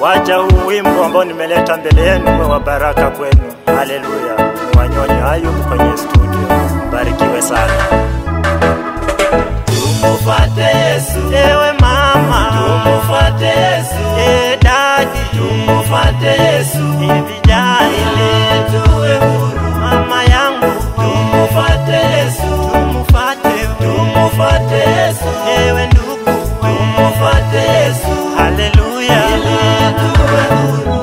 Wacha huu wimbo ambao nimeleta mbele yenu uwe wa baraka kwenu. Haleluya. Wanyonyi Ayubu kwenye studio. Barikiwe sana. Tumufate Yesu, Ewe mama, tumufate Yesu, daddy, tumufate Yesu, vijana ili tuwe huru. Mama yangu, Tumufate Yesu, tumufate Yesu, ewe ndugu, tumufate Yesu, haleluya, ili tuwe huru.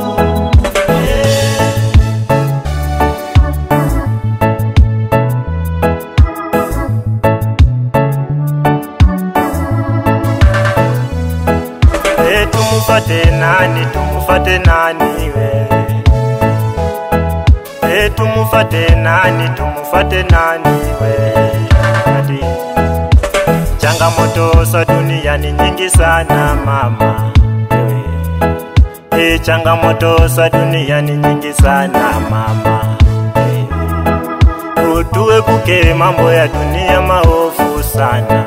Tumufate nani we? Tumufate nani we? Hadi changamoto za dunia ni nyingi sana mama. Changamoto za dunia ni nyingi sana mama. Tuepuke mambo ya dunia maovu sana.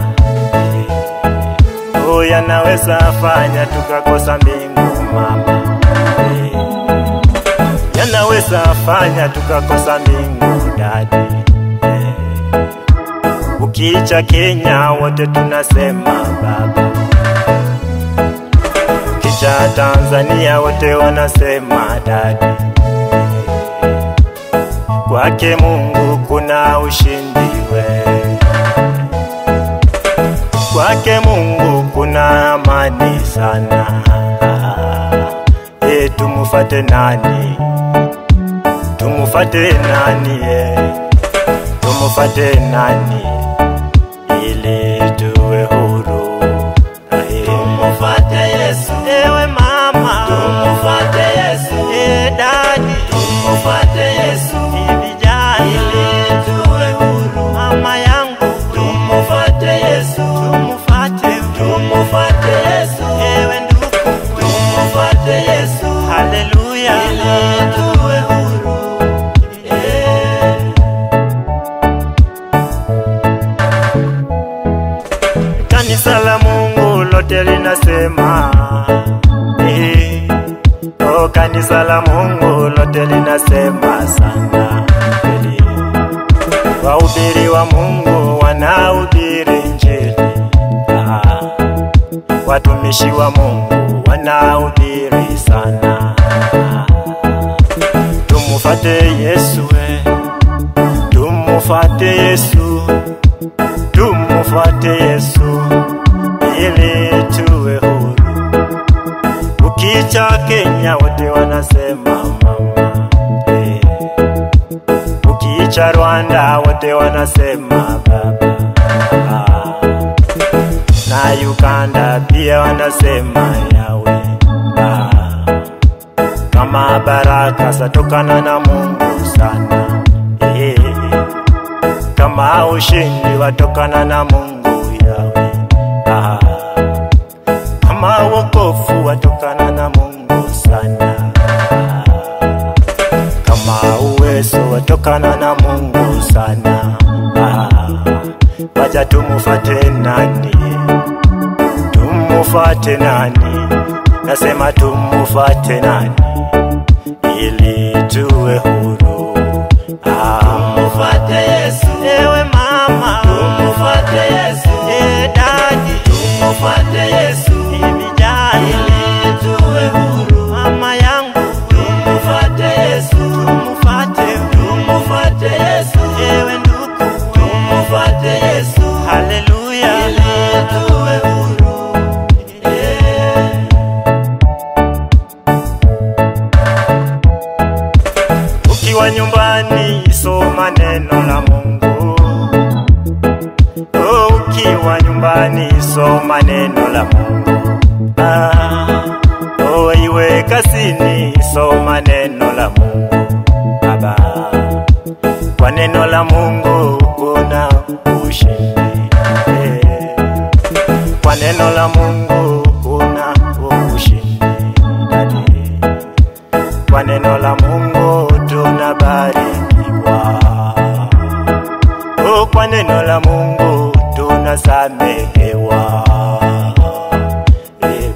Yanaweza fanya tukakosa mbingu mama. Yanaweza fanya tukakosa mbingu dadi. Ukicha Kenya wote tunasema baba. Ukicha Tanzania wote wanasema dadi. Kwake Mungu kuna ushindi we. Kwake Mungu kuna amani sana. Tumufate nani? Tumufate nani? Tumufate nani? Ili tuwe huru. Tumufate Yesu, ewe mama, tumufate Yesu, daddy, tumufate Yesu, vijana, ili tuwe huru. Mama yangu, tumufate Yesu, tumufate Yesu, ewe ndugu, tumufate Yesu, haleluya, ili tuwe huru. Kanisa la Mungu lote linasema kanisa la Mungu lote linasema sana. Wahubiri wa Mungu wanahubiri Injili. Watumishi wa Mungu wanahubiri sana. Tumufate Yesu we. Tumufate Yesu. Tumufate Yesu ili tuwe huru. Ukicha Kenya wote wanasema mama. Ukicha Rwanda wote wanasema baba. Na Uganda pia wanasema yawe. Kama baraka zatokana na Mungu sana. Kama ushindi watokana na Mungu yawe. Kama wokovu watokana na Mungu sana. Kama uwezo watokana na Mungu sana. Wacha tumufate nani? Tumufate nani? Nasema tumufate nani? Ili tuwe huru. Tumufate Yesu, ewe mama, tumufate Yesu, daddy, tumufate Yesu, vijana, ili tuwe huru. Mama yangu, tumufate Yesu, tumufate Yesu, ewe ndugu, tumufate Yesu, haleluya, ili tuwe huru. Ukiwa nyumbani soma neno la Mungu. Ukiwa nyumbani soma neno la Mungu. Iwe kazini soma neno la Mungu. Baba, kwa neno la Mungu kuna ushindi. Kwa neno la Mungu kuna ushindi. Kwa neno la Mungu tunabarikiwa. Kwa neno la Mungu tunasamehewa.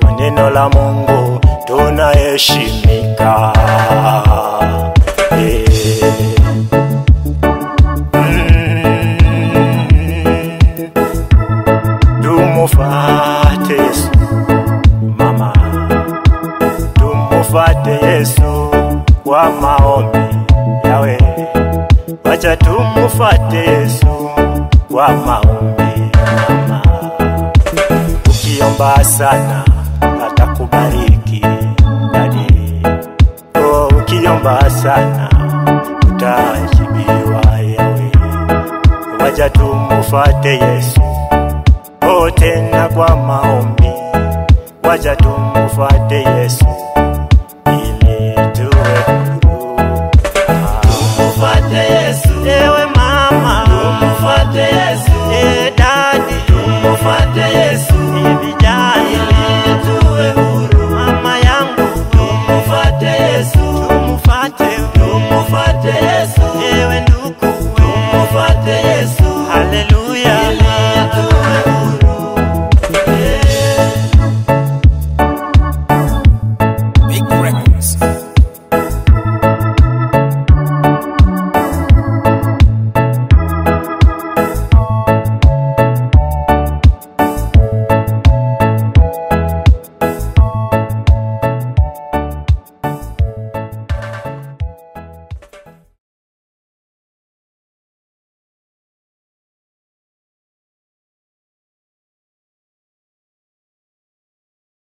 Kwa neno la Mungu tunae utaheshimika. Tumufate Yesu mama, tumufate Yesu kwa maombi yawe. Wacha tumufate Yesu kwa maombi mama. Ukiomba sana atakubariki dadi. Oh, ukiomba sana utajibiwa yawe. Wacha tumufate Yesu tena kwa maombi. Wacha tumufate Yesu